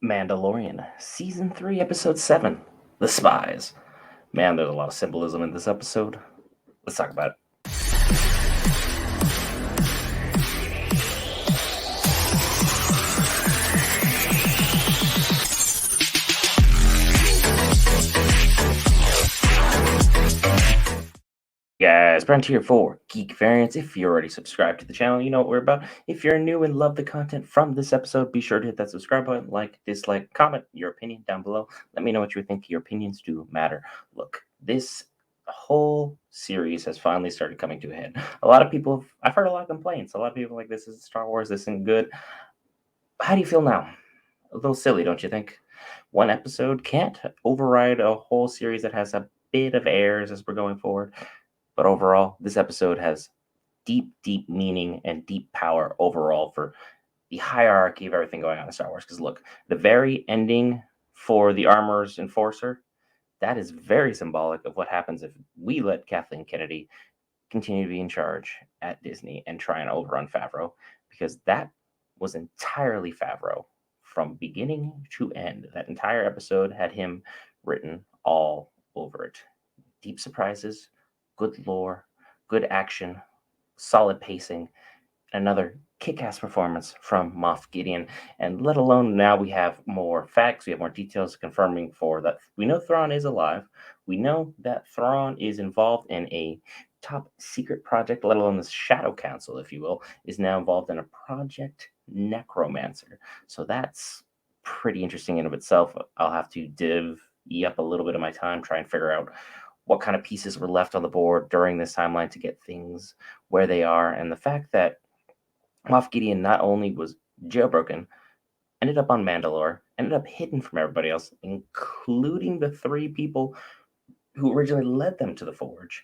Mandalorian, Season 3, Episode 7, The Spies. Man, there's a lot of symbolism in this episode. Let's talk about it. Guys, Brent here for Geek Variants. If you're already subscribed to the channel, you know what we're about. If you're new and love the content from this episode, be sure to hit that subscribe button, like, dislike, comment your opinion down below. Let me know what you think. Your opinions do matter. Look, this whole series has finally started coming to a head. A lot of people, I've heard a lot of complaints. A lot of people like, this is Star Wars, this isn't good. How do you feel now? A little silly, don't you think? One episode can't override a whole series that has a bit of airs as we're going forward. But overall, this episode has deep, deep meaning and deep power overall for the hierarchy of everything going on in Star Wars. Because look, the very ending for the Armor's Enforcer, that is very symbolic of what happens if we let Kathleen Kennedy continue to be in charge at Disney and try and overrun Favreau, because that was entirely Favreau from beginning to end. That entire episode had him written all over it. Deep surprises, good lore, good action, solid pacing, another kick-ass performance from Moff Gideon. And let alone now we have more facts, we have more details confirming for that. We know Thrawn is alive. We know that Thrawn is involved in a top secret project, let alone the Shadow Council, if you will, is now involved in a Project Necromancer. So that's pretty interesting in of itself. I'll have to divvy up a little bit of my time, try and figure out what kind of pieces were left on the board during this timeline to get things where they are. And the fact that Moff Gideon not only was jailbroken, ended up on Mandalore, ended up hidden from everybody else, including the three people who originally led them to the Forge.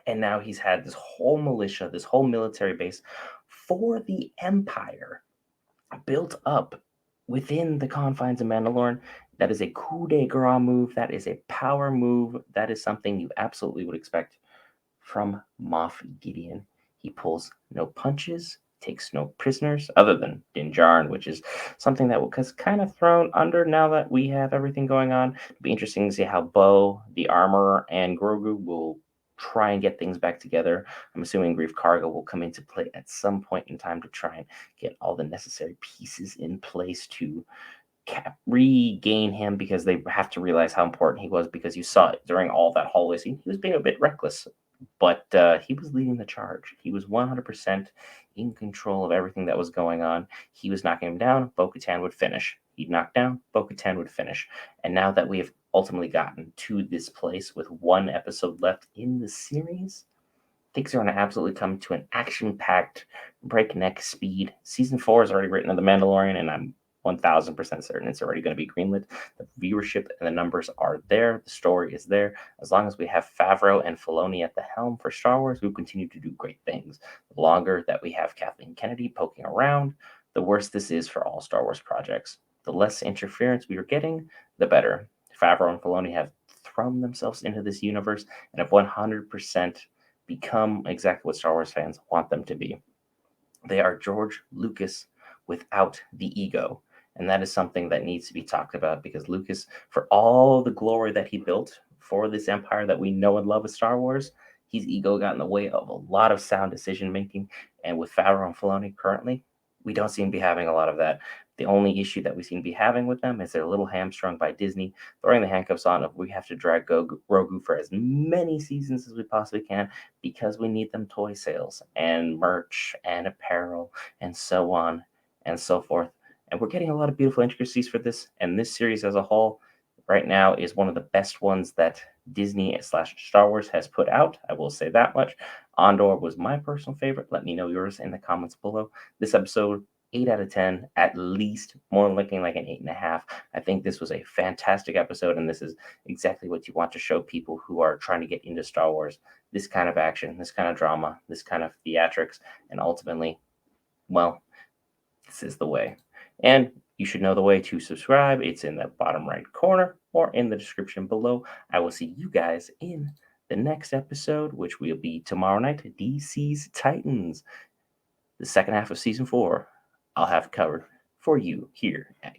And now he's had this whole militia, this whole military base for the Empire built up within the confines of Mandalore. That is a coup de grace move. That is a power move. That is something you absolutely would expect from Moff Gideon. He pulls no punches, takes no prisoners, other than Din Djarin, which is something that was kind of thrown under now that we have everything going on. It'll be interesting to see how Bo, the Armorer, and Grogu will try and get things back together. I'm assuming Grief Karga will come into play at some point in time to try and get all the necessary pieces in place to regain him, because they have to realize how important he was, because you saw it during all that hallway scene. He was being a bit reckless, but he was leading the charge. He was 100% in control of everything that was going on. He was knocking him down. Bo-Katan would finish. He'd knock down. Bo-Katan would finish. And now that we have ultimately gotten to this place with one episode left in the series, things are going to absolutely come to an action-packed, breakneck speed. Season 4 is already written in The Mandalorian, and I'm 1000% certain it's already going to be greenlit. The viewership and the numbers are there. The story is there. As long as we have Favreau and Filoni at the helm for Star Wars, we will continue to do great things. The longer that we have Kathleen Kennedy poking around, the worse this is for all Star Wars projects. The less interference we are getting, the better. Favreau and Filoni have thrown themselves into this universe and have 100% become exactly what Star Wars fans want them to be. They are George Lucas without the ego. And that is something that needs to be talked about, because Lucas, for all the glory that he built for this empire that we know and love as Star Wars, his ego got in the way of a lot of sound decision making. And with Favreau and Filoni currently, we don't seem to be having a lot of that. The only issue that we seem to be having with them is they're a little hamstrung by Disney throwing the handcuffs on if we have to drag Grogu for as many seasons as we possibly can, because we need them toy sales and merch and apparel and so on and so forth. And we're getting a lot of beautiful intricacies for this. And this series as a whole right now is one of the best ones that Disney / Star Wars has put out. I will say that much. Andor was my personal favorite. Let me know yours in the comments below. This episode, 8 out of 10, at least, more looking like an 8.5. I think this was a fantastic episode, and this is exactly what you want to show people who are trying to get into Star Wars. This kind of action, this kind of drama, this kind of theatrics, and ultimately, well, this is the way. And you should know the way to subscribe. It's in the bottom right corner or in the description below. I will see you guys in the next episode, which will be tomorrow night, DC's Titans. The second half of season 4, I'll have covered for you here at